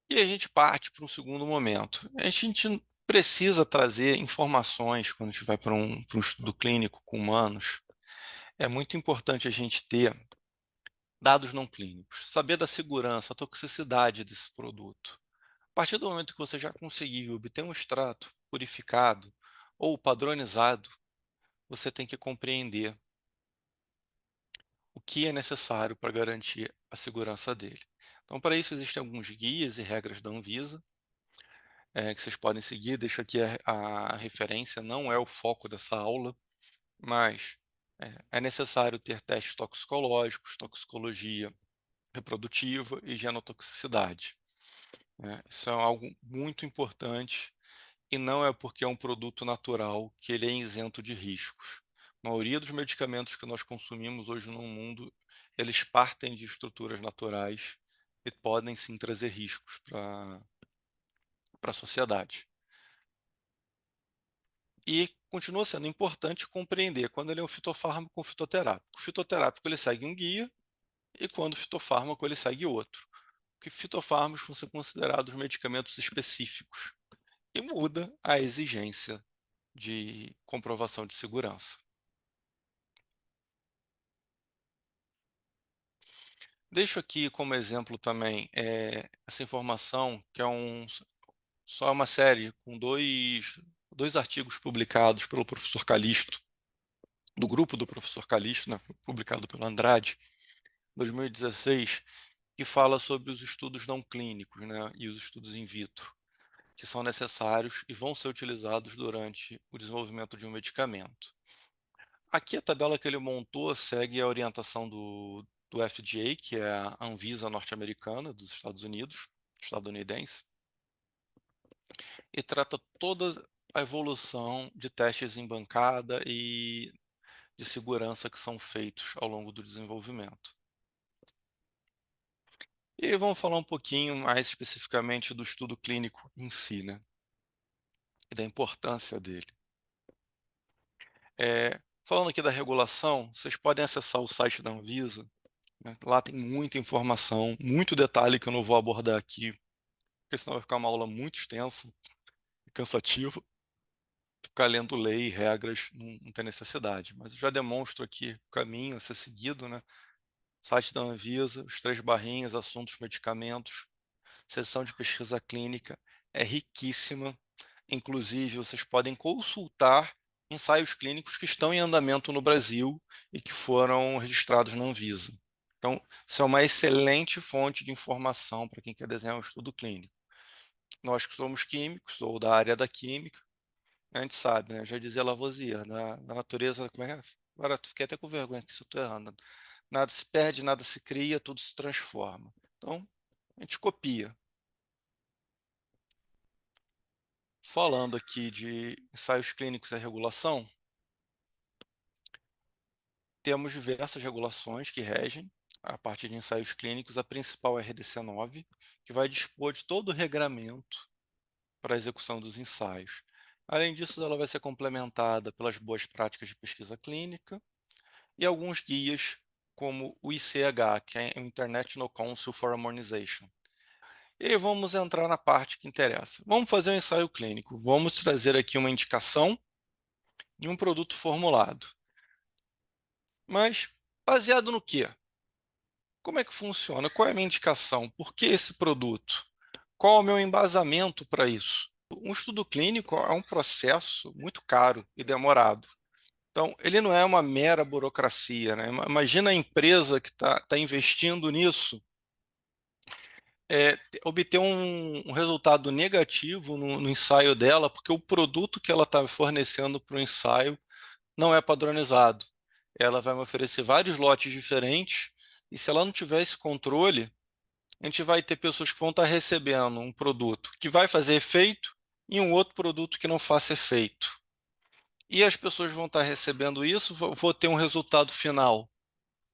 E a gente parte para um segundo momento. A gente precisa trazer informações quando a gente vai para um estudo clínico com humanos. É muito importante a gente ter dados não clínicos, saber da segurança, a toxicidade desse produto. A partir do momento que você já conseguiu obter um extrato purificado ou padronizado, você tem que compreender o que é necessário para garantir a segurança dele. Então, para isso, existem alguns guias e regras da Anvisa, que vocês podem seguir. Deixo aqui a referência, não é o foco dessa aula, mas é necessário ter testes toxicológicos, toxicologia reprodutiva e genotoxicidade, né? Isso é algo muito importante e não é porque é um produto natural que ele é isento de riscos. A maioria dos medicamentos que nós consumimos hoje no mundo, eles partem de estruturas naturais e podem sim trazer riscos para a sociedade. E continua sendo importante compreender quando ele é um fitofármaco ou fitoterápico. O fitoterápico ele segue um guia e quando o fitofármaco ele segue outro. Porque fitofármacos vão ser considerados medicamentos específicos e muda a exigência de comprovação de segurança. Deixo aqui como exemplo também essa informação, que é só uma série com dois artigos publicados pelo professor Calixto, do grupo do professor Calixto, né, publicado pelo Andrade, 2016, que fala sobre os estudos não clínicos, né, e os estudos in vitro, que são necessários e vão ser utilizados durante o desenvolvimento de um medicamento. Aqui a tabela que ele montou segue a orientação do FDA, que é a Anvisa norte-americana dos Estados Unidos, estadunidense, e trata toda a evolução de testes em bancada e de segurança que são feitos ao longo do desenvolvimento. E aí vamos falar um pouquinho mais especificamente do estudo clínico em si, né? E da importância dele. Falando aqui da regulação, vocês podem acessar o site da Anvisa, né? Lá tem muita informação, muito detalhe que eu não vou abordar aqui, porque senão vai ficar uma aula muito extensa e cansativa. Ficar lendo lei e regras não tem necessidade, mas eu já demonstro aqui o caminho a ser seguido, né? Site da Anvisa, os 3 barrinhas, assuntos, medicamentos, seção de pesquisa clínica é riquíssima. Inclusive, vocês podem consultar ensaios clínicos que estão em andamento no Brasil e que foram registrados na Anvisa. Então, isso é uma excelente fonte de informação para quem quer desenhar um estudo clínico. Nós que somos químicos ou da área da química, a gente sabe, né? Já dizia Lavoisier, na natureza, como é que é? Agora fiquei até com vergonha que isso estou errando. Nada se perde, nada se cria, tudo se transforma. Então, a gente copia. Falando aqui de ensaios clínicos e regulação, temos diversas regulações que regem a partir de ensaios clínicos. A principal é a RDC9, que vai dispor de todo o regramento para a execução dos ensaios. Além disso, ela vai ser complementada pelas boas práticas de pesquisa clínica e alguns guias, como o ICH, que é o International Council for Harmonization. E aí vamos entrar na parte que interessa. Vamos fazer um ensaio clínico. Vamos trazer aqui uma indicação e um produto formulado. Mas baseado no quê? Como é que funciona? Qual é a minha indicação? Por que esse produto? Qual é o meu embasamento para isso? Um estudo clínico é um processo muito caro e demorado. Então, ele não é uma mera burocracia, né? Imagina a empresa que está investindo nisso, obter um resultado negativo no ensaio dela, porque o produto que ela está fornecendo para o ensaio não é padronizado. Ela vai me oferecer vários lotes diferentes, e se ela não tiver esse controle, a gente vai ter pessoas que vão estar recebendo um produto que vai fazer efeito e um outro produto que não faça efeito. E as pessoas vão estar recebendo isso, vou ter um resultado final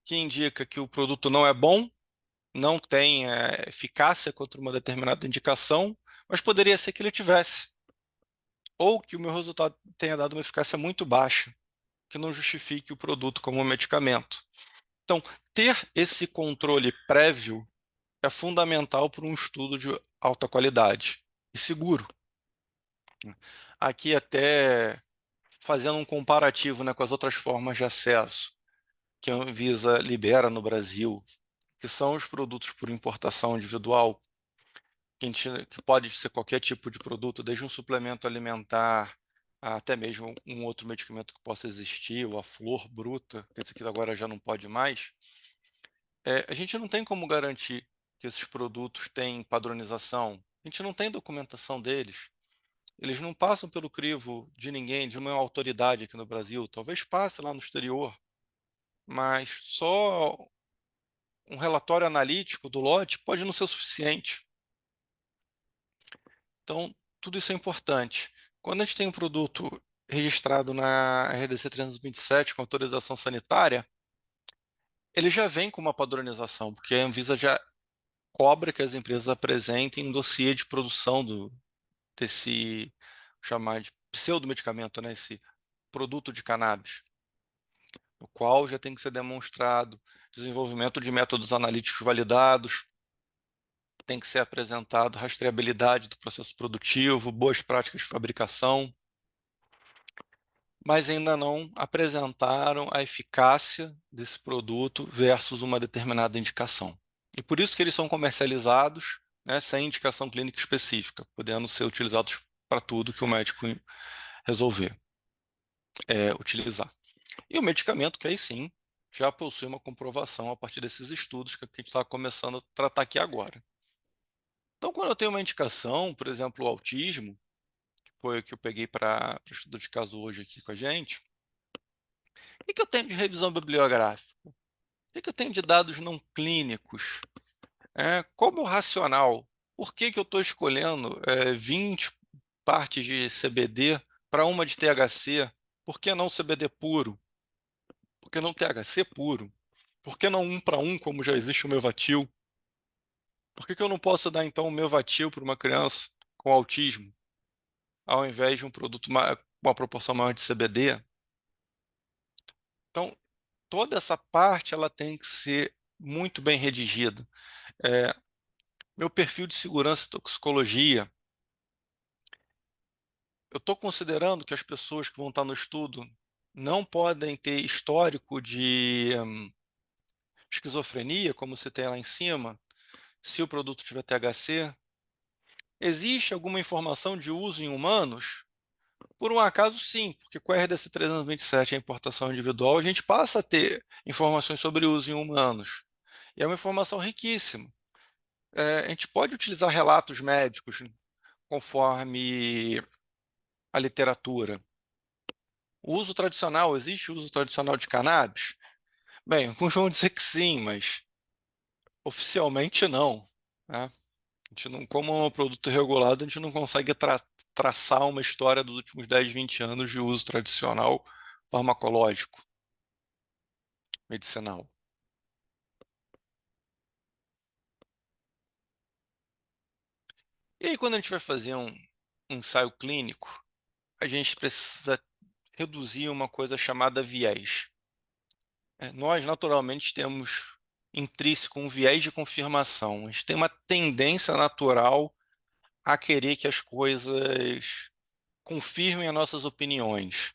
que indica que o produto não é bom, não tem eficácia contra uma determinada indicação, mas poderia ser que ele tivesse, ou que o meu resultado tenha dado uma eficácia muito baixa, que não justifique o produto como um medicamento. Então, ter esse controle prévio é fundamental para um estudo de alta qualidade e seguro. Aqui até fazendo um comparativo, né, com as outras formas de acesso que a Anvisa libera no Brasil, que são os produtos por importação individual, que pode ser qualquer tipo de produto, desde um suplemento alimentar até mesmo um outro medicamento que possa existir, ou a flor bruta, que esse aqui agora já não pode mais. A gente não tem como garantir que esses produtos têm padronização, a gente não tem documentação deles. Eles não passam pelo crivo de ninguém, de uma autoridade aqui no Brasil. Talvez passe lá no exterior, mas só um relatório analítico do lote pode não ser o suficiente. Então, tudo isso é importante. Quando a gente tem um produto registrado na RDC 327 com autorização sanitária, ele já vem com uma padronização, porque a Anvisa já cobra que as empresas apresentem um dossiê de produção desse, chamar de pseudomedicamento, né, esse produto de cannabis, no qual já tem que ser demonstrado desenvolvimento de métodos analíticos validados, tem que ser apresentado rastreabilidade do processo produtivo, boas práticas de fabricação, mas ainda não apresentaram a eficácia desse produto versus uma determinada indicação. E por isso que eles são comercializados, né, sem indicação clínica específica, podendo ser utilizados para tudo que o médico resolver utilizar. E o medicamento, que aí sim, já possui uma comprovação a partir desses estudos que a gente está começando a tratar aqui agora. Então, quando eu tenho uma indicação, por exemplo, o autismo, que foi o que eu peguei para estudo de caso hoje aqui com a gente, o que eu tenho de revisão bibliográfica? O que eu tenho de dados não clínicos? Como racional? Por que eu estou escolhendo 20 partes de CBD para uma de THC? Por que não CBD puro? Por que não THC puro? Por que não um para um, como já existe o Mevatil? Por que eu não posso dar, então, o Mevatil para uma criança com autismo, ao invés de um produto com uma proporção maior de CBD? Então, toda essa parte ela tem que ser muito bem redigida. É, Meu perfil de segurança e toxicologia, eu estou considerando que as pessoas que vão estar no estudo não podem ter histórico de esquizofrenia, como você tem lá em cima, se o produto tiver THC. Existe alguma informação de uso em humanos? Por um acaso, sim, porque com a RDC 327, a importação individual, a gente passa a ter informações sobre uso em humanos. E é uma informação riquíssima. A gente pode utilizar relatos médicos conforme a literatura. O uso tradicional, existe o uso tradicional de cannabis? Bem, alguns vão dizer que sim, mas oficialmente não, né? A gente não, como é um produto regulado, a gente não consegue traçar uma história dos últimos 10, 20 anos de uso tradicional farmacológico, medicinal. E aí, quando a gente vai fazer um ensaio clínico, a gente precisa reduzir uma coisa chamada viés. Nós, naturalmente, temos intrínseco um viés de confirmação. A gente tem uma tendência natural a querer que as coisas confirmem as nossas opiniões.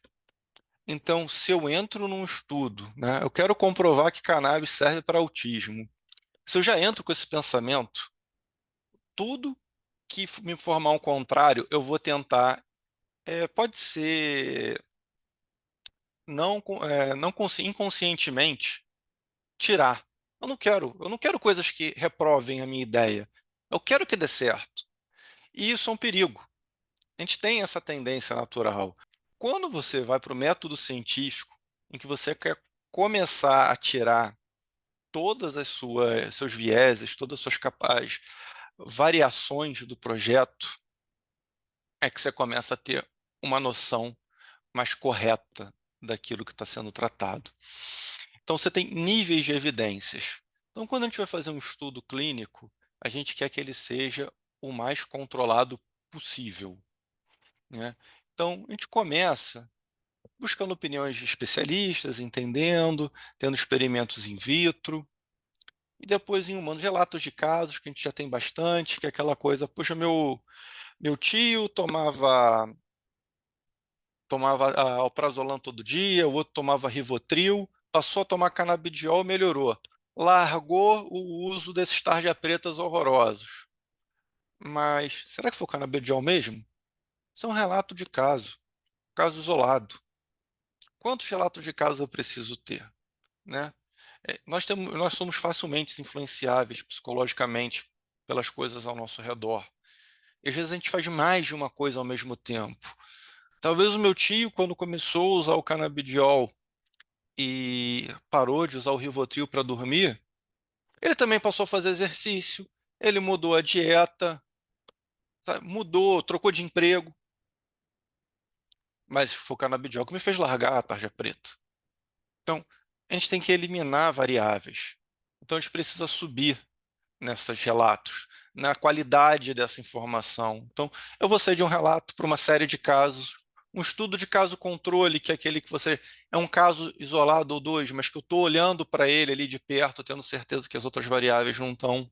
Então, se eu entro num estudo, né, eu quero comprovar que cannabis serve para autismo. Se eu já entro com esse pensamento, tudo que me informar o contrário, eu vou tentar. Pode ser inconscientemente tirar. Eu não quero coisas que reprovem a minha ideia. Eu quero que dê certo. E isso é um perigo. A gente tem essa tendência natural. Quando você vai para o método científico, em que você quer começar a tirar todas as suas seus vieses, todas as suas variações do projeto, é que você começa a ter uma noção mais correta daquilo que está sendo tratado. Então, você tem níveis de evidências. Então, quando a gente vai fazer um estudo clínico, a gente quer que ele seja o mais controlado possível, né? Então, a gente começa buscando opiniões de especialistas, entendendo, tendo experimentos in vitro. E depois em humanos, relatos de casos, que a gente já tem bastante, que é aquela coisa, puxa, meu tio tomava alprazolam todo dia, o outro tomava Rivotril, passou a tomar canabidiol, melhorou. Largou o uso desses tarja pretas horrorosos. Mas será que foi o canabidiol mesmo? Isso é um relato de caso, caso isolado. Quantos relatos de caso eu preciso ter, né? Nós somos facilmente influenciáveis psicologicamente pelas coisas ao nosso redor. E às vezes a gente faz mais de uma coisa ao mesmo tempo. Talvez o meu tio, quando começou a usar o canabidiol e parou de usar o Rivotril para dormir, ele também passou a fazer exercício, ele mudou a dieta, sabe? Mudou, trocou de emprego, mas foi o canabidiol que me fez largar a tarja preta. Então, a gente tem que eliminar variáveis. Então, a gente precisa subir nesses relatos, na qualidade dessa informação. Então, eu vou sair de um relato para uma série de casos, um estudo de caso controle, que é aquele que você é um caso isolado ou dois, mas que eu estou olhando para ele ali de perto, tendo certeza que as outras variáveis não estão.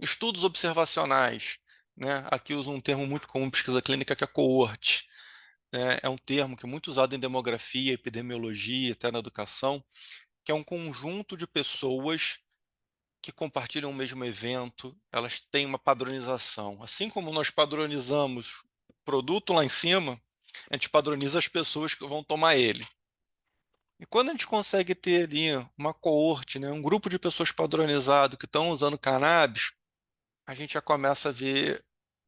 Estudos observacionais, né? Aqui uso um termo muito comum em pesquisa clínica que é coorte. Né? É um termo que é muito usado em demografia, epidemiologia, até na educação, que é um conjunto de pessoas que compartilham o mesmo evento, elas têm uma padronização. Assim como nós padronizamos o produto lá em cima, a gente padroniza as pessoas que vão tomar ele. E quando a gente consegue ter ali uma coorte, né, um grupo de pessoas padronizado que estão usando cannabis, a gente já começa a ver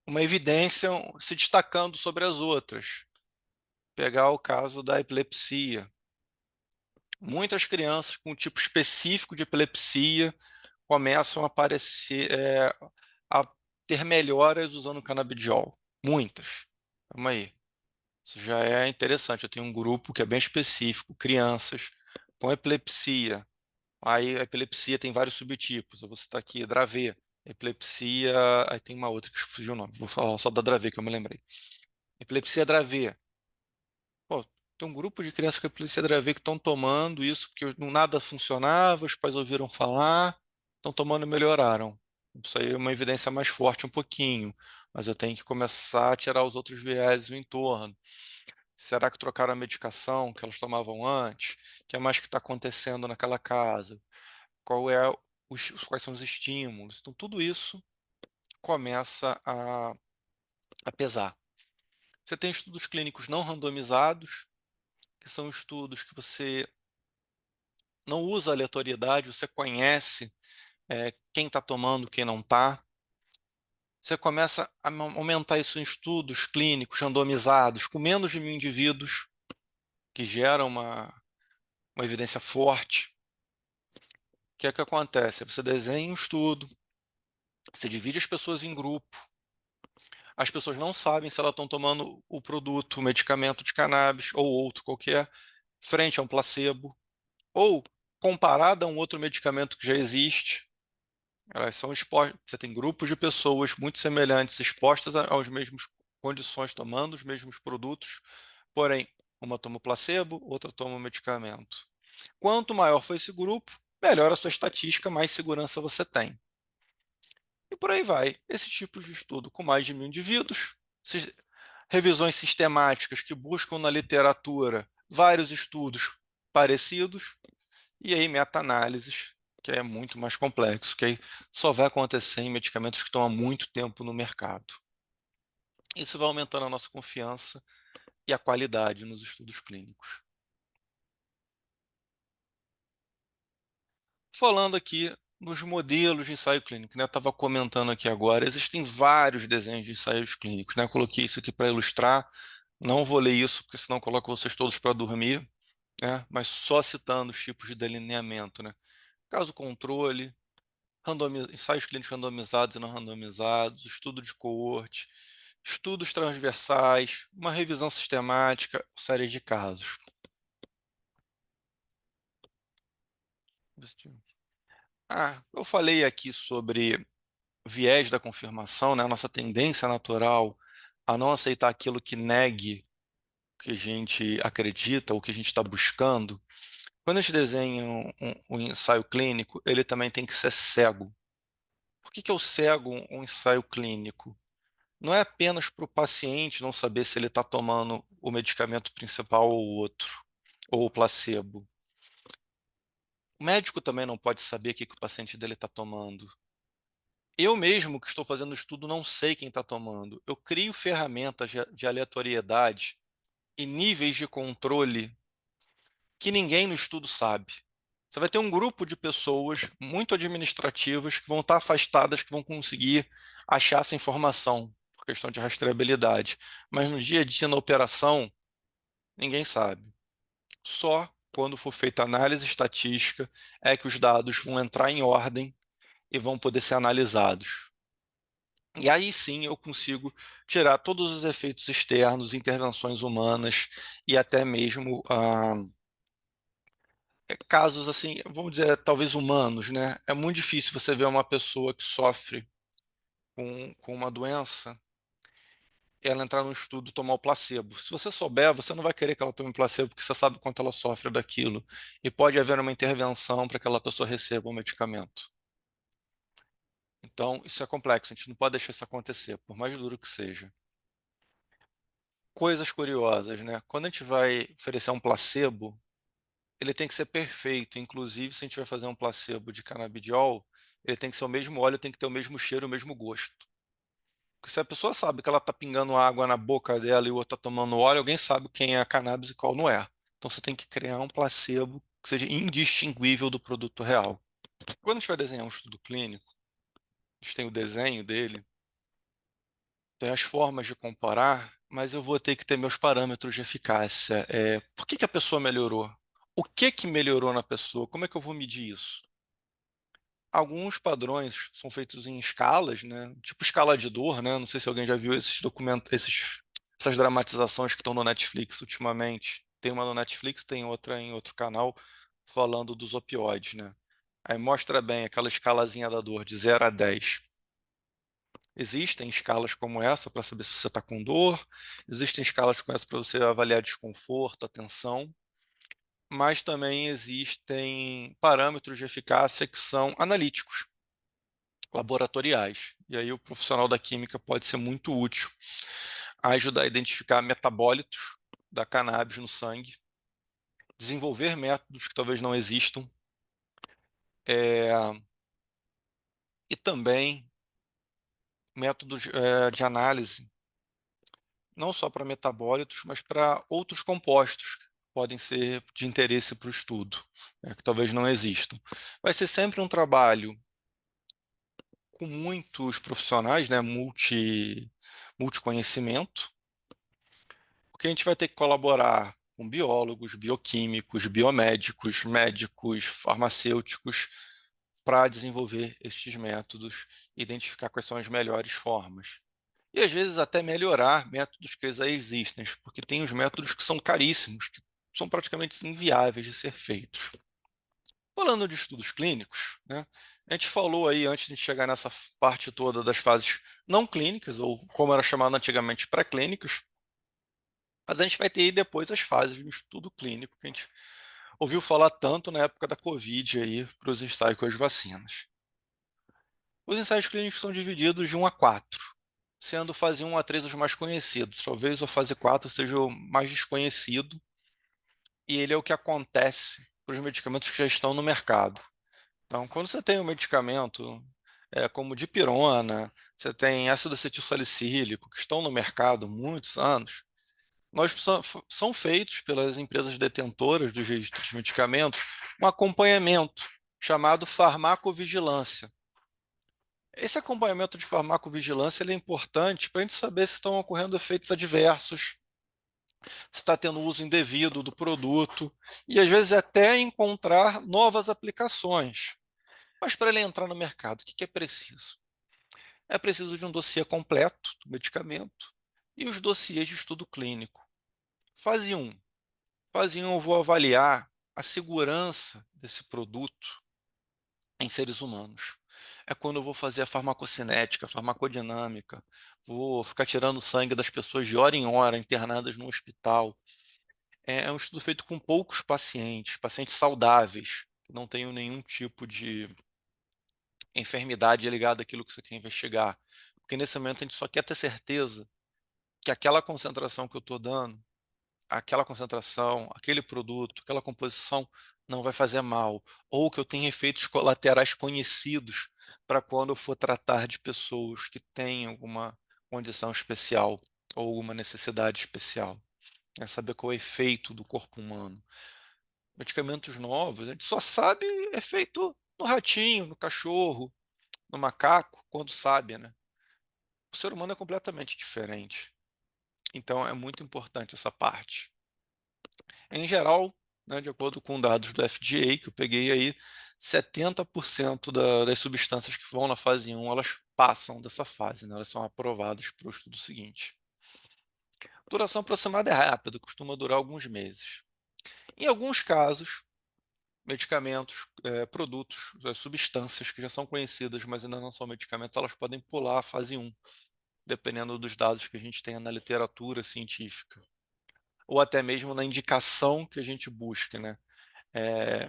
uma evidência se destacando sobre as outras. Pegar o caso da epilepsia. Muitas crianças com um tipo específico de epilepsia começam a aparecer, a ter melhoras usando canabidiol. Muitas. Vamos aí. Isso já é interessante. Eu tenho um grupo que é bem específico, crianças com epilepsia. Aí a epilepsia tem vários subtipos. Eu vou citar aqui, Dravet. Epilepsia, aí tem uma outra que fugiu o nome. Vou falar só da Dravet que eu me lembrei. Epilepsia Dravet. Pô, tem um grupo de crianças com epilepsia Dravet que estão tomando isso porque nada funcionava, os pais ouviram falar, estão tomando e melhoraram. Isso aí é uma evidência mais forte um pouquinho, mas eu tenho que começar a tirar os outros vieses do entorno. Será que trocaram a medicação que elas tomavam antes? O que é mais que está acontecendo naquela casa? Quais são os estímulos? Então, tudo isso começa a pesar. Você tem estudos clínicos não randomizados, que são estudos que você não usa aleatoriedade, você conhece quem está tomando, quem não está. Você começa a aumentar isso em estudos clínicos randomizados, com menos de 1.000 indivíduos, que geram uma evidência forte. O que é que acontece? Você desenha um estudo, você divide as pessoas em grupo, as pessoas não sabem se elas estão tomando o produto, o medicamento de cannabis ou outro qualquer, frente a um placebo, ou comparado a um outro medicamento que já existe. Elas são expostas, você tem grupos de pessoas muito semelhantes, expostas aos mesmos condições, tomando os mesmos produtos, porém, uma toma o placebo, outra toma o medicamento. Quanto maior for esse grupo, melhor a sua estatística, mais segurança você tem. E por aí vai. Esse tipo de estudo com mais de 1.000 indivíduos, revisões sistemáticas que buscam na literatura vários estudos parecidos, e aí meta-análises, que é muito mais complexo, que aí só vai acontecer em medicamentos que estão há muito tempo no mercado. Isso vai aumentando a nossa confiança e a qualidade nos estudos clínicos. Falando aqui nos modelos de ensaio clínico, né? Eu estava comentando aqui agora, existem vários desenhos de ensaios clínicos, né? Eu coloquei isso aqui para ilustrar, não vou ler isso, porque senão coloco vocês todos para dormir, né? Mas só citando os tipos de delineamento, né? Caso controle, ensaios clínicos randomizados e não randomizados, estudo de coorte, estudos transversais, uma revisão sistemática, série de casos. Eu falei aqui sobre viés da confirmação, né? A nossa tendência natural a não aceitar aquilo que negue o que a gente acredita, o que a gente está buscando. Quando a gente desenha um ensaio clínico, ele também tem que ser cego. Por que que eu cego um ensaio clínico? Não é apenas para o paciente não saber se ele está tomando o medicamento principal ou outro, ou o placebo. O médico também não pode saber o que que o paciente dele está tomando. Eu mesmo que estou fazendo o estudo não sei quem está tomando. Eu crio ferramentas de aleatoriedade e níveis de controle que ninguém no estudo sabe. Você vai ter um grupo de pessoas muito administrativas que vão estar afastadas, que vão conseguir achar essa informação por questão de rastreabilidade. Mas no dia a dia, na operação, ninguém sabe. Só quando for feita análise estatística é que os dados vão entrar em ordem e vão poder ser analisados. E aí sim eu consigo tirar todos os efeitos externos, intervenções humanas e até mesmo casos assim, vamos dizer, talvez humanos, né? É muito difícil você ver uma pessoa que sofre com uma doença, ela entrar no estudo e tomar o placebo. Se você souber, você não vai querer que ela tome placebo, porque você sabe quanto ela sofre daquilo. E pode haver uma intervenção para que aquela pessoa receba o medicamento. Então, isso é complexo, a gente não pode deixar isso acontecer, por mais duro que seja. Coisas curiosas, né? Quando a gente vai oferecer um placebo, ele tem que ser perfeito. Inclusive, se a gente vai fazer um placebo de canabidiol, ele tem que ser o mesmo óleo, tem que ter o mesmo cheiro, o mesmo gosto. Porque se a pessoa sabe que ela está pingando água na boca dela e o outro está tomando óleo, alguém sabe quem é a cannabis e qual não é. Então você tem que criar um placebo que seja indistinguível do produto real. Quando a gente vai desenhar um estudo clínico, a gente tem o desenho dele, tem as formas de comparar, mas eu vou ter que ter meus parâmetros de eficácia. Por que que a pessoa melhorou? O que que melhorou na pessoa? Como é que eu vou medir isso? Alguns padrões são feitos em escalas, né? Tipo escala de dor, né? Não sei se alguém já viu esses documentos, essas dramatizações que estão no Netflix ultimamente. Tem uma no Netflix, tem outra em outro canal falando dos opioides, né? Aí mostra bem aquela escalazinha da dor de 0 a 10. Existem escalas como essa para saber se você está com dor, existem escalas como essa para você avaliar desconforto, atenção, mas também existem parâmetros de eficácia que são analíticos, laboratoriais. E aí o profissional da química pode ser muito útil a ajudar a identificar metabólitos da cannabis no sangue, desenvolver métodos que talvez não existam, é, e também métodos de análise, não só para metabólitos, mas para outros compostos que podem ser de interesse para o estudo, que talvez não existam. Vai ser sempre um trabalho com muitos profissionais, né, multiconhecimento, porque a gente vai ter que colaborar com biólogos, bioquímicos, biomédicos, médicos, farmacêuticos, para desenvolver estes métodos, identificar quais são as melhores formas. E às vezes até melhorar métodos que já existem, porque tem os métodos que são caríssimos, que são praticamente inviáveis de ser feitos. Falando de estudos clínicos, né, a gente falou aí, antes de chegar nessa parte toda das fases não clínicas, ou como era chamado antigamente, pré-clínicas, mas a gente vai ter aí depois as fases do estudo clínico, que a gente ouviu falar tanto na época da Covid aí, para os ensaios com as vacinas. Os ensaios clínicos são divididos de 1 a 4, sendo fase 1 a 3 os mais conhecidos. Talvez a fase 4 seja o mais desconhecido, e ele é o que acontece para os medicamentos que já estão no mercado. Então, quando você tem um medicamento como dipirona, você tem ácido acetil salicílico, que estão no mercado há muitos anos, são feitos pelas empresas detentoras dos registros de medicamentos um acompanhamento chamado farmacovigilância. Esse acompanhamento de farmacovigilância ele é importante para a gente saber se estão ocorrendo efeitos adversos, se está tendo uso indevido do produto e às vezes até encontrar novas aplicações. Mas para ele entrar no mercado, o que é preciso? É preciso de um dossiê completo do medicamento e os dossiês de estudo clínico. Fase 1. Fase 1 eu vou avaliar a segurança desse produto em seres humanos. É quando eu vou fazer a farmacocinética, a farmacodinâmica, vou ficar tirando sangue das pessoas de hora em hora internadas no hospital. É um estudo feito com poucos pacientes, pacientes saudáveis, que não tenham nenhum tipo de enfermidade ligada àquilo que você quer investigar. Porque nesse momento a gente só quer ter certeza que aquela concentração que eu estou dando, aquela concentração, aquele produto, aquela composição não vai fazer mal, ou que eu tenha efeitos colaterais conhecidos para quando eu for tratar de pessoas que têm alguma condição especial ou alguma necessidade especial. É saber qual é o efeito do corpo humano. Medicamentos novos, a gente só sabe efeito no ratinho, no cachorro, no macaco, quando sabe, né? O ser humano é completamente diferente. Então é muito importante essa parte. Em geral, né, de acordo com dados do FDA, que eu peguei aí, 70% das substâncias que vão na fase 1, elas passam dessa fase, né? Elas são aprovadas para o estudo seguinte. A duração aproximada é rápida, costuma durar alguns meses. Em alguns casos, medicamentos, produtos, substâncias que já são conhecidas, mas ainda não são medicamentos, elas podem pular a fase 1, dependendo dos dados que a gente tenha na literatura científica, ou até mesmo na indicação que a gente busque, né?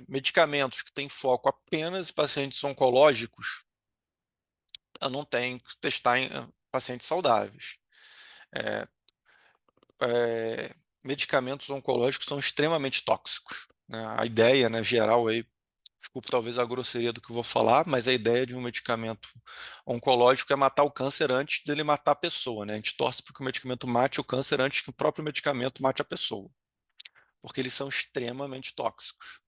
Medicamentos que têm foco apenas em pacientes oncológicos, eu não tenho que testar em pacientes saudáveis. É, é, Medicamentos oncológicos são extremamente tóxicos, né? A ideia, né, geral aí, desculpe talvez a grosseria do que eu vou falar, mas a ideia de um medicamento oncológico é matar o câncer antes dele matar a pessoa, né? A gente torce para que o medicamento mate o câncer antes que o próprio medicamento mate a pessoa, porque eles são extremamente tóxicos.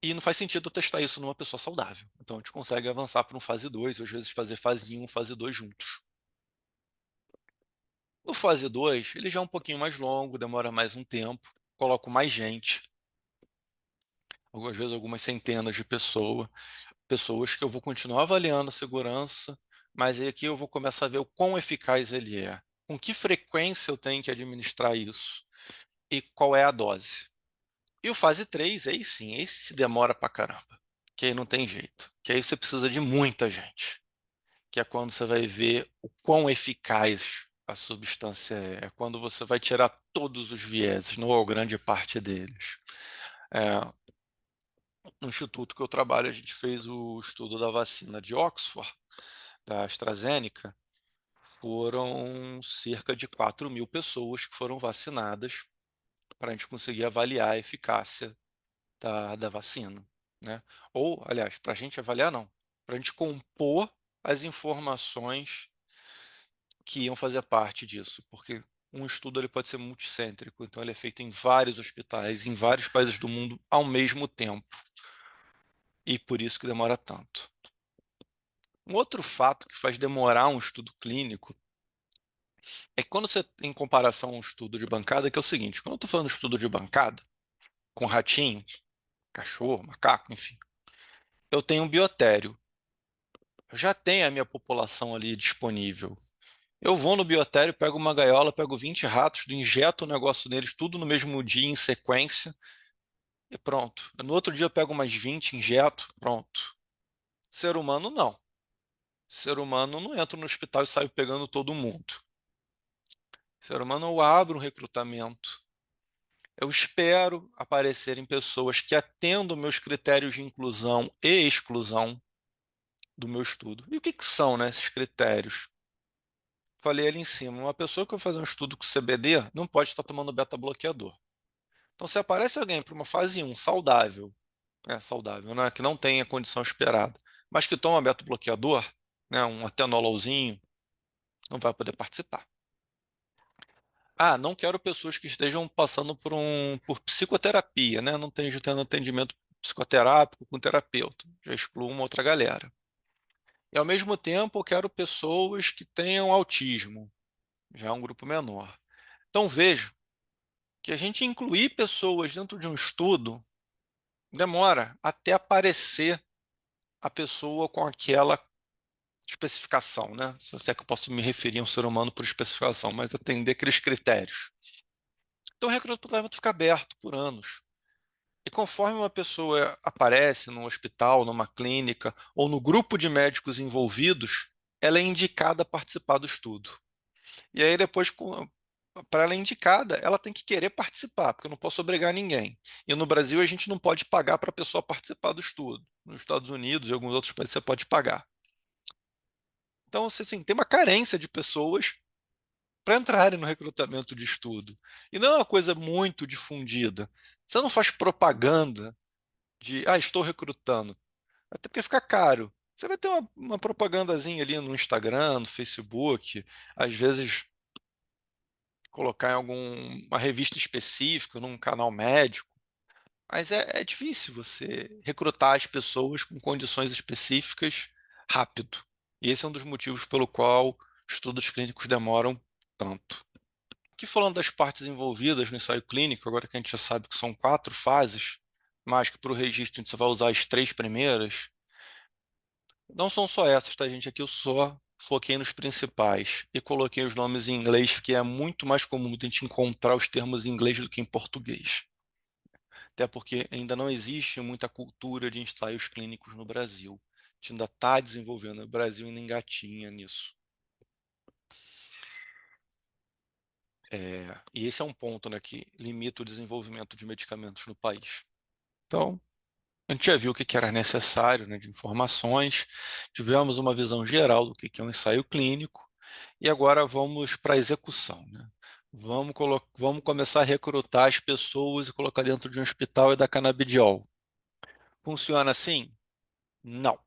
E não faz sentido testar isso numa pessoa saudável. Então a gente consegue avançar para um fase 2, ou às vezes fazer fase 1, fase 2 juntos. No fase 2, ele já é um pouquinho mais longo, demora mais um tempo, coloco mais gente, às vezes algumas centenas de pessoas que eu vou continuar avaliando a segurança, mas aí aqui eu vou começar a ver o quão eficaz ele é, com que frequência eu tenho que administrar isso e qual é a dose. E o fase 3, aí sim, esse se demora pra caramba, que aí não tem jeito, que aí você precisa de muita gente, que é quando você vai ver o quão eficaz a substância é quando você vai tirar todos os vieses, não ou grande parte deles. É, no instituto que eu trabalho, a gente fez o estudo da vacina de Oxford, da AstraZeneca. Foram cerca de 4.000 pessoas que foram vacinadas para a gente conseguir avaliar a eficácia da vacina, né? Ou, aliás, para a gente avaliar, não, para a gente compor as informações que iam fazer parte disso, porque um estudo ele pode ser multicêntrico, então ele é feito em vários hospitais, em vários países do mundo ao mesmo tempo, e por isso que demora tanto. Um outro fato que faz demorar um estudo clínico é que quando você tem em comparação a um estudo de bancada, que é o seguinte, quando eu estou falando de estudo de bancada, com ratinho, cachorro, macaco, enfim, eu tenho um biotério, eu já tenho a minha população ali disponível. Eu vou no biotério, pego uma gaiola, pego 20 ratos, injeto o negócio neles tudo no mesmo dia, em sequência, e pronto. No outro dia eu pego mais 20, injeto, pronto. Ser humano, não. Ser humano não entra no hospital e sai pegando todo mundo. Ser humano, eu abro um recrutamento. Eu espero aparecerem pessoas que atendam meus critérios de inclusão e exclusão do meu estudo. E o que são, né, esses critérios? Falei ali em cima, uma pessoa que vai fazer um estudo com CBD não pode estar tomando beta-bloqueador. Então, se aparece alguém para uma fase 1 saudável, saudável, né, que não tem a condição esperada, mas que toma beta-bloqueador, né, um atenololzinho, não vai poder participar. Ah, não quero pessoas que estejam passando por psicoterapia, né? Não estejam tendo atendimento psicoterápico com terapeuta. Já excluo uma outra galera. E ao mesmo tempo, eu quero pessoas que tenham autismo. Já é um grupo menor. Então vejo que a gente incluir pessoas dentro de um estudo demora até aparecer a pessoa com aquela especificação, né? Se é que eu posso me referir a um ser humano por especificação, mas atender aqueles critérios. Então o recrutamento fica aberto por anos. E conforme uma pessoa aparece no hospital, numa clínica ou no grupo de médicos envolvidos, ela é indicada a participar do estudo. E aí depois, para ela indicada, ela tem que querer participar, porque eu não posso obrigar ninguém. E no Brasil a gente não pode pagar para a pessoa participar do estudo. Nos Estados Unidos e alguns outros países você pode pagar. Então, você assim, tem uma carência de pessoas para entrarem no recrutamento de estudo. E não é uma coisa muito difundida. Você não faz propaganda de, estou recrutando. Até porque fica caro. Você vai ter uma propagandazinha ali no Instagram, no Facebook, às vezes colocar em alguma revista específica, num canal médico. Mas é difícil você recrutar as pessoas com condições específicas rápido. E esse é um dos motivos pelo qual estudos clínicos demoram tanto. Aqui falando das partes envolvidas no ensaio clínico, agora que a gente já sabe que são 4 fases, mas que para o registro a gente só vai usar as 3 primeiras, não são só essas, tá, gente? Aqui eu só foquei nos principais e coloquei os nomes em inglês, porque é muito mais comum a gente encontrar os termos em inglês do que em português. Até porque ainda não existe muita cultura de ensaios clínicos no Brasil. A gente ainda está desenvolvendo, o Brasil ainda engatinha nisso. E esse é um ponto, né, que limita o desenvolvimento de medicamentos no país. Então, a gente já viu o que era necessário, né, de informações, tivemos uma visão geral do que é um ensaio clínico, e agora vamos para a execução, né? Vamos começar a recrutar as pessoas e colocar dentro de um hospital e dar canabidiol. Funciona assim? Não.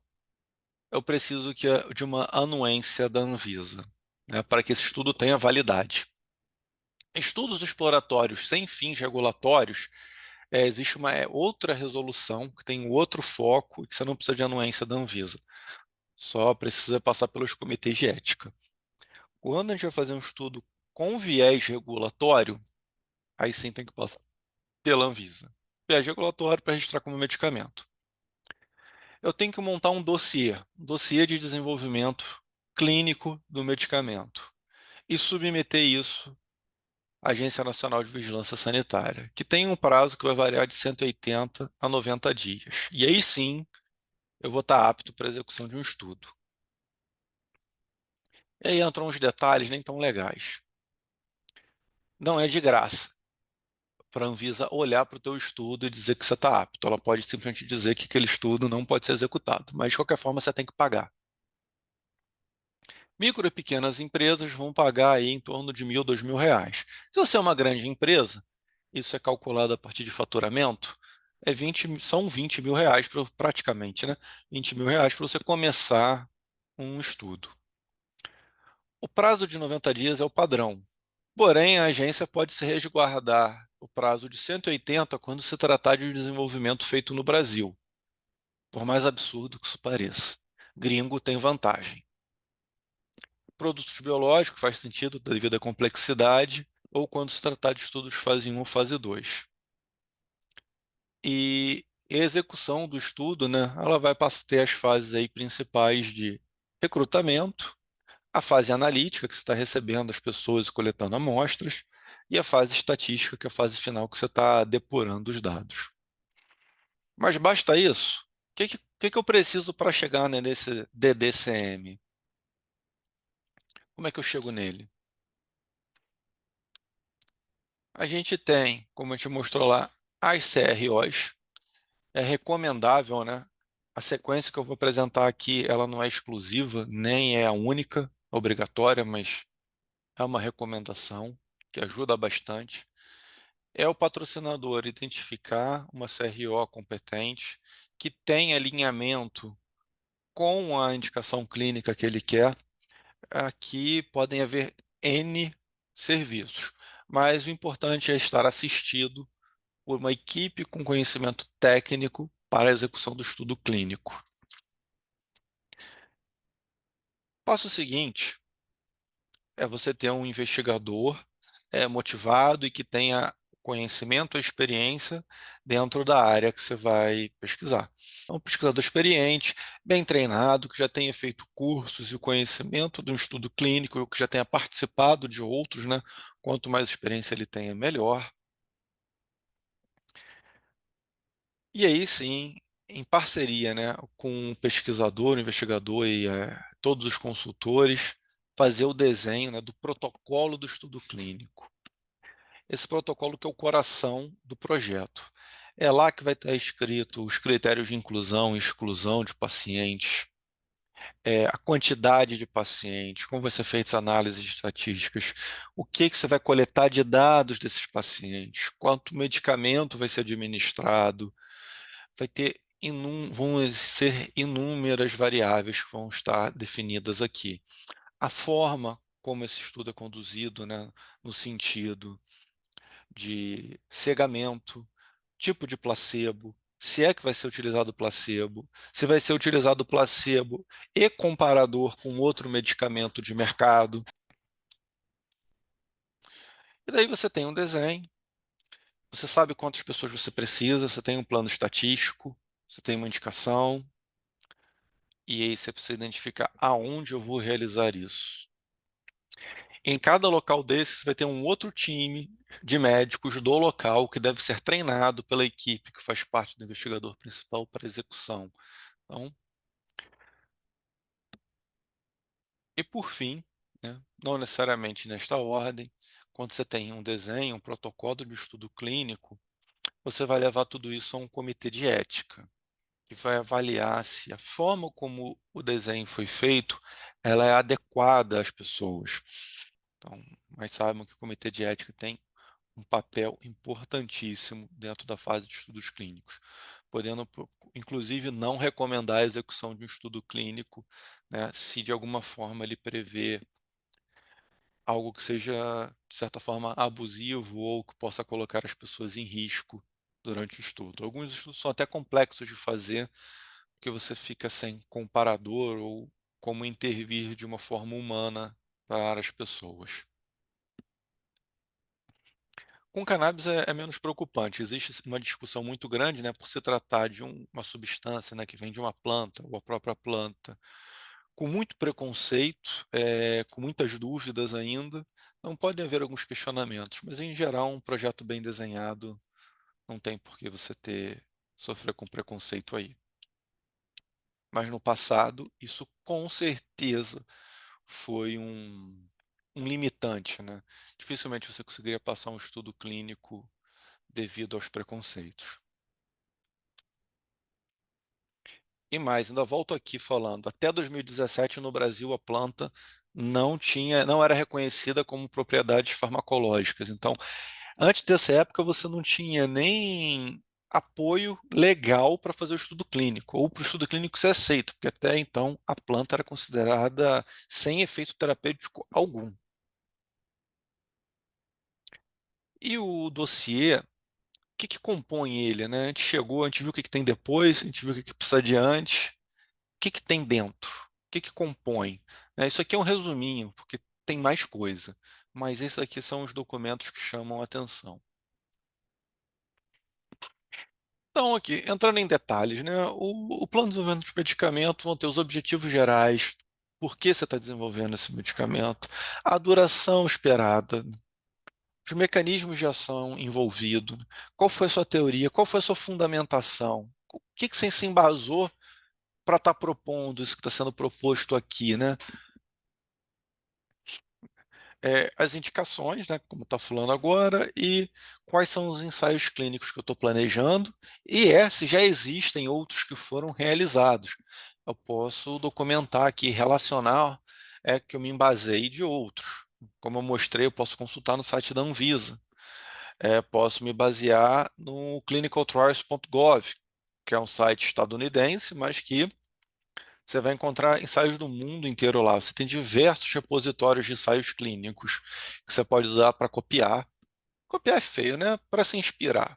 Eu preciso de uma anuência da Anvisa, né, para que esse estudo tenha validade. Estudos exploratórios sem fins regulatórios, existe uma outra resolução que tem outro foco e que você não precisa de anuência da Anvisa. Só precisa passar pelos comitês de ética. Quando a gente vai fazer um estudo com viés regulatório, aí sim tem que passar pela Anvisa. Viés regulatório para registrar como medicamento. Eu tenho que montar um dossiê de desenvolvimento clínico do medicamento e submeter isso à Agência Nacional de Vigilância Sanitária, que tem um prazo que vai variar de 180 a 90 dias. E aí sim, eu vou estar apto para a execução de um estudo. E aí entram os detalhes nem tão legais. Não é de graça para a Anvisa olhar para o teu estudo e dizer que você está apto. Ela pode simplesmente dizer que aquele estudo não pode ser executado, mas de qualquer forma você tem que pagar. Micro e pequenas empresas vão pagar aí em torno de R$ 1.000, R$ 2.000. Se você é uma grande empresa, isso é calculado a partir de faturamento, são R$ 20.000 praticamente, né? R$ 20.000 para você começar um estudo. O prazo de 90 dias é o padrão. Porém, a agência pode se resguardar o prazo de 180 quando se tratar de um desenvolvimento feito no Brasil, por mais absurdo que isso pareça. Gringo tem vantagem. Produtos biológicos faz sentido devido à complexidade, ou quando se tratar de estudos fase 1 ou fase 2. E a execução do estudo, né, ela vai ter as fases aí principais de recrutamento, a fase analítica, que você está recebendo as pessoas e coletando amostras, e a fase estatística, que é a fase final, que você está depurando os dados. Mas basta isso? O que eu preciso para chegar, né, nesse DDCM? Como é que eu chego nele? A gente tem, como a gente mostrou lá, as CROs. É recomendável, né? A sequência que eu vou apresentar aqui, ela não é exclusiva, nem é a única, obrigatória, mas é uma recomendação que ajuda bastante. É o patrocinador identificar uma CRO competente que tem alinhamento com a indicação clínica que ele quer. Aqui podem haver N serviços, mas o importante é estar assistido por uma equipe com conhecimento técnico para a execução do estudo clínico. Passo seguinte é você ter um investigador motivado e que tenha conhecimento e experiência dentro da área que você vai pesquisar. É um pesquisador experiente, bem treinado, que já tenha feito cursos e o conhecimento de um estudo clínico, que já tenha participado de outros, né? Quanto mais experiência ele tenha, melhor. E aí sim, em parceria, né, com o pesquisador, o investigador e todos os consultores, fazer o desenho, né, do protocolo do estudo clínico. esse protocolo que é o coração do projeto. É lá que vai estar escrito os critérios de inclusão e exclusão de pacientes, a quantidade de pacientes, como vai ser feitas análises estatísticas, o que você vai coletar de dados desses pacientes, quanto medicamento vai ser administrado, vai ter vão ser inúmeras variáveis que vão estar definidas aqui. A forma como esse estudo é conduzido, né, no sentido de cegamento, tipo de placebo, se é que vai ser utilizado placebo, se vai ser utilizado placebo e comparador com outro medicamento de mercado. E daí você tem um desenho, você sabe quantas pessoas você precisa, você tem um plano estatístico, você tem uma indicação, e aí você precisa identificar aonde eu vou realizar isso. Em cada local desses vai ter um outro time de médicos do local que deve ser treinado pela equipe que faz parte do investigador principal para execução. Então, e por fim, né, não necessariamente nesta ordem, quando você tem um desenho, um protocolo de estudo clínico, você vai levar tudo isso a um comitê de ética, que vai avaliar se a forma como o desenho foi feito, ela é adequada às pessoas. Então, mas saibam que o comitê de ética tem um papel importantíssimo dentro da fase de estudos clínicos, podendo, inclusive, não recomendar a execução de um estudo clínico, né, se de alguma forma ele prevê algo que seja, de certa forma, abusivo ou que possa colocar as pessoas em risco durante o estudo. Alguns estudos são até complexos de fazer, porque você fica sem comparador ou como intervir de uma forma humana para as pessoas. Com cannabis é menos preocupante. Existe uma discussão muito grande, né, por se tratar de uma substância, né, que vem de uma planta, ou a própria planta, com muito preconceito, com muitas dúvidas ainda. Não podem haver alguns questionamentos, mas em geral, um projeto bem desenhado não tem por que você sofrer com preconceito aí. Mas no passado, isso com certeza foi um limitante, né? Dificilmente você conseguiria passar um estudo clínico devido aos preconceitos. E mais, ainda volto aqui falando, até 2017 no Brasil a planta não era reconhecida como propriedades farmacológicas. Então, antes dessa época você não tinha nem apoio legal para fazer o estudo clínico, ou para o estudo clínico ser aceito, porque até então a planta era considerada sem efeito terapêutico algum. E o dossiê, o que compõe ele, né? A gente chegou, a gente viu o que tem depois, a gente viu o que precisa de antes. Que tem dentro? O que compõe? Né, isso aqui é um resuminho, porque tem mais coisa, mas esses aqui são os documentos que chamam a atenção. Então, aqui, entrando em detalhes, né, o plano de desenvolvimento de medicamento vão ter os objetivos gerais, por que você está desenvolvendo esse medicamento, a duração esperada, os mecanismos de ação envolvidos, qual foi a sua teoria, qual foi a sua fundamentação, o que você se embasou para estar propondo isso que está sendo proposto aqui, né? As indicações, né, como está falando agora, e quais são os ensaios clínicos que eu estou planejando, e se já existem outros que foram realizados. Eu posso documentar aqui, relacionar que eu me embasei de outros. Como eu mostrei, eu posso consultar no site da Anvisa. Posso me basear no clinicaltrials.gov, que é um site estadunidense, mas que você vai encontrar ensaios do mundo inteiro lá. Você tem diversos repositórios de ensaios clínicos que você pode usar para copiar. Copiar é feio, né? Para se inspirar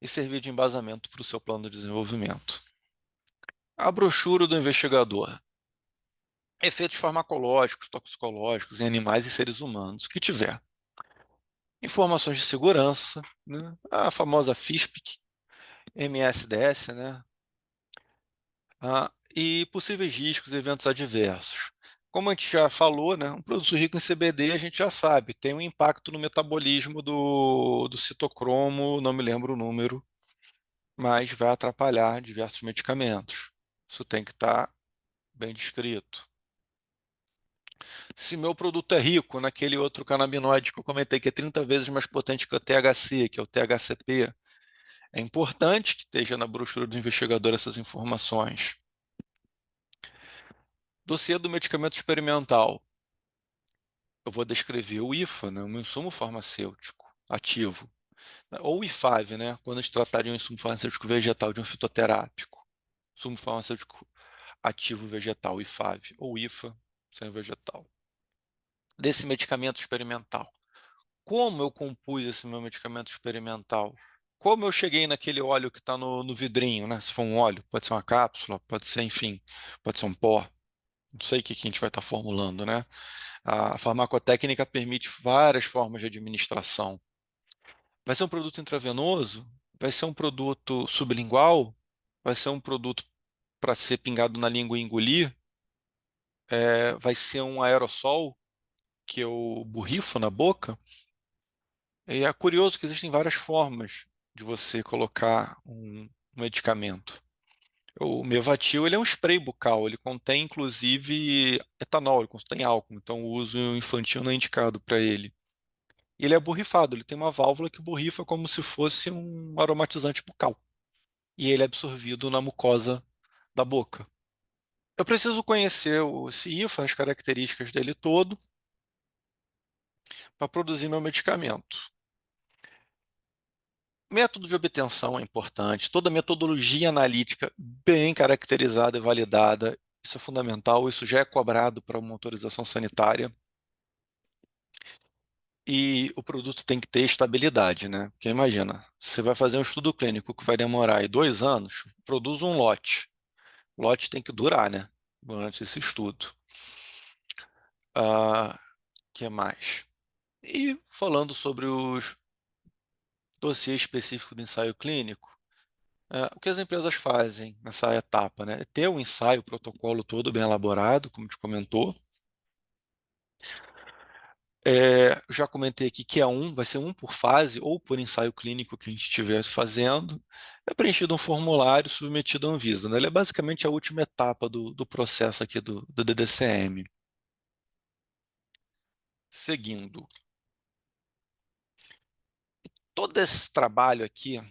e servir de embasamento para o seu plano de desenvolvimento. A brochura do investigador. Efeitos farmacológicos, toxicológicos em animais e seres humanos, o que tiver. Informações de segurança, né? A famosa FISP, MSDS, né? E possíveis riscos e eventos adversos. Como a gente já falou, né, um produto rico em CBD a gente já sabe, tem um impacto no metabolismo do citocromo, não me lembro o número, mas vai atrapalhar diversos medicamentos. Isso tem que estar bem descrito. Se meu produto é rico naquele outro canabinoide que eu comentei, que é 30 vezes mais potente que o THC, que é o THCP, é importante que esteja na brochura do investigador essas informações. Dossiê do medicamento experimental. Eu vou descrever o IFA, né, um insumo farmacêutico ativo, ou o IFAV, né, quando a gente tratar de um insumo farmacêutico vegetal, de um fitoterápico. Insumo farmacêutico ativo vegetal, IFAV, ou IFA, sem vegetal. Desse medicamento experimental. Como eu compus esse meu medicamento experimental? Como eu cheguei naquele óleo que está no vidrinho, né? Se for um óleo, pode ser uma cápsula, pode ser, enfim, pode ser um pó. Não sei o que que a gente vai estar formulando, né? A farmacotécnica permite várias formas de administração. Vai ser um produto intravenoso? Vai ser um produto sublingual? Vai ser um produto para ser pingado na língua e engolir? Vai ser um aerossol que eu borrifo na boca? E é curioso que existem várias formas de você colocar um medicamento. O Mevatil, ele é um spray bucal, ele contém inclusive etanol, ele contém álcool, então o uso infantil não é indicado para ele. E ele é borrifado, ele tem uma válvula que borrifa como se fosse um aromatizante bucal. E ele é absorvido na mucosa da boca. Eu preciso conhecer o CIFA, as características dele todo, para produzir meu medicamento. Método de obtenção é importante, toda metodologia analítica bem caracterizada e validada, isso é fundamental, isso já é cobrado para uma autorização sanitária. E o produto tem que ter estabilidade, né? Porque imagina, você vai fazer um estudo clínico que vai demorar aí 2 anos, produz um lote. O lote tem que durar, né? Durante esse estudo. Que mais? E falando sobre os dossiês específicos do ensaio clínico, o que as empresas fazem nessa etapa, né? É ter um ensaio, o protocolo todo bem elaborado, como te comentou. Já comentei aqui que vai ser um por fase ou por ensaio clínico que a gente estiver fazendo. É preenchido um formulário submetido à Anvisa, né? Ele é basicamente a última etapa do processo aqui do DDCM. Seguindo, todo esse trabalho aqui,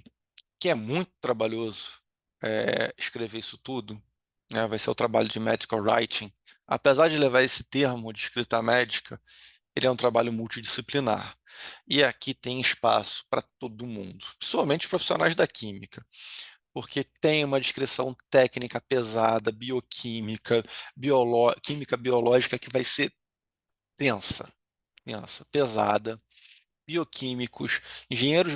que é muito trabalhoso, escrever isso tudo, né? Vai ser o trabalho de medical writing. Apesar de levar esse termo de escrita médica, ele é um trabalho multidisciplinar. E aqui tem espaço para todo mundo, principalmente os profissionais da química, porque tem uma descrição técnica pesada, bioquímica, química biológica que vai ser densa, densa, pesada. Bioquímicos, engenheiros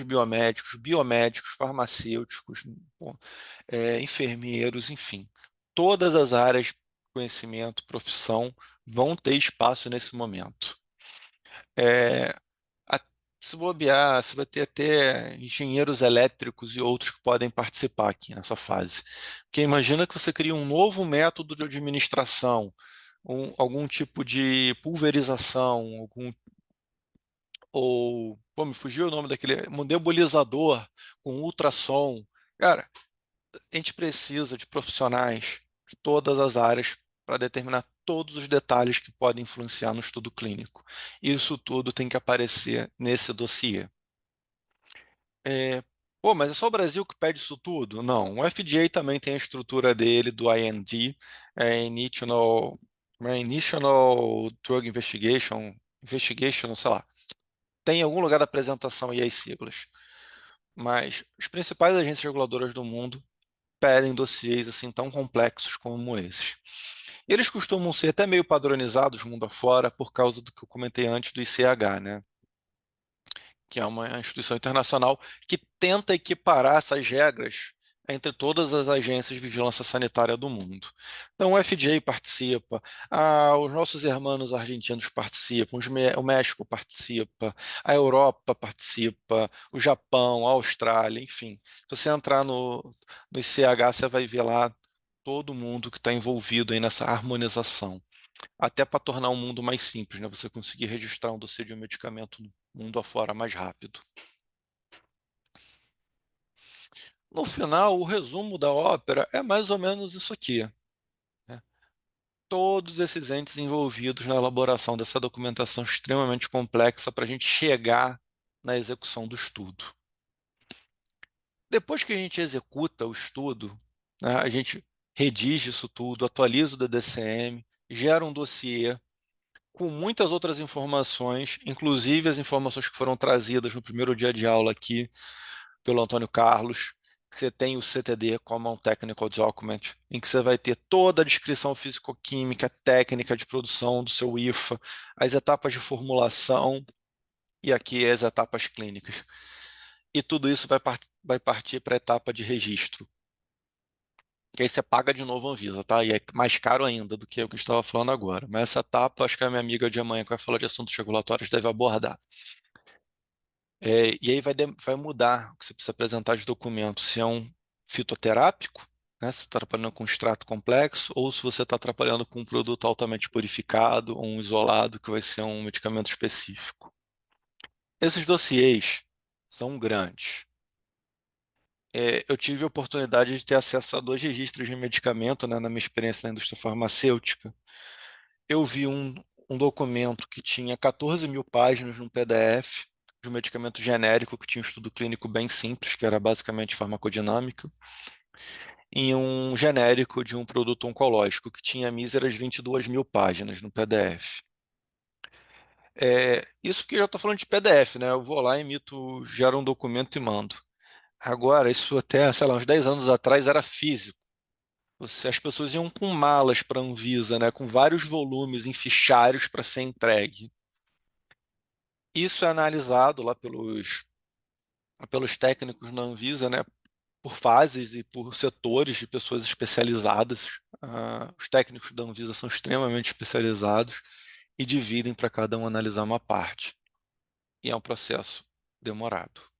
biomédicos, biomédicos, farmacêuticos, bom, enfermeiros, enfim. Todas as áreas de conhecimento, profissão, vão ter espaço nesse momento. É, a- Se bobear, você vai ter até engenheiros elétricos e outros que podem participar aqui nessa fase. Porque imagina que você cria um novo método de administração, algum tipo de pulverização, pô, me fugiu o nome daquele, um nebulizador com ultrassom. Cara, a gente precisa de profissionais de todas as áreas para determinar todos os detalhes que podem influenciar no estudo clínico. Isso tudo tem que aparecer nesse dossiê. É, Pô, mas é só o Brasil que pede isso tudo? Não, o FDA também tem a estrutura dele, do IND, Initial Drug Investigation, sei lá. Tem em algum lugar da apresentação e as siglas. Mas as principais agências reguladoras do mundo pedem dossiês assim tão complexos como esses. Eles costumam ser até meio padronizados mundo afora por causa do que eu comentei antes do ICH, né? Que é uma instituição internacional que tenta equiparar essas regras entre todas as agências de vigilância sanitária do mundo. Então, o FDA participa, os nossos irmãos argentinos participam, o México participa, a Europa participa, o Japão, a Austrália, enfim. Se você entrar no ICH, você vai ver lá todo mundo que está envolvido aí nessa harmonização, até para tornar o mundo mais simples, né? Você conseguir registrar um dossiê de um medicamento no mundo afora mais rápido. No final, o resumo da ópera é mais ou menos isso aqui, né? todos esses entes envolvidos na elaboração dessa documentação extremamente complexa para a gente chegar na execução do estudo. Depois que a gente executa o estudo, né, a gente redige isso tudo, atualiza o DDCM, gera um dossiê com muitas outras informações, inclusive as informações que foram trazidas no primeiro dia de aula aqui pelo Antônio Carlos. Você tem o CTD, Common Technical Document, em que você vai ter toda a descrição físico-química, técnica de produção do seu IFA, as etapas de formulação e aqui as etapas clínicas. E tudo isso vai partir para a etapa de registro, que aí você paga de novo a Anvisa, tá? E é mais caro ainda do que o que a gente estava falando agora. Mas essa etapa, acho que a minha amiga de amanhã que vai falar de assuntos regulatórios deve abordar. E aí vai mudar o que você precisa apresentar de documento, se é um fitoterápico, né, se você está trabalhando com extrato complexo, ou se você está trabalhando com um produto altamente purificado, ou um isolado, que vai ser um medicamento específico. Esses dossiês são grandes. Eu tive a oportunidade de ter acesso a 2 registros de medicamento, né, na minha experiência na indústria farmacêutica. Eu vi um documento que tinha 14 mil páginas no PDF, de um medicamento genérico que tinha um estudo clínico bem simples, que era basicamente farmacodinâmica, e um genérico de um produto oncológico que tinha míseras 22 mil páginas no PDF. Isso porque eu já estou falando de PDF, né? Eu vou lá, emito, gero um documento e mando. Agora, isso até, sei lá, uns 10 anos atrás era físico. As pessoas iam com malas para a Anvisa, né, com vários volumes em fichários para ser entregue. Isso é analisado lá pelos técnicos na Anvisa, né, por fases e por setores de pessoas especializadas. Os técnicos da Anvisa são extremamente especializados e dividem para cada um analisar uma parte. E é um processo demorado.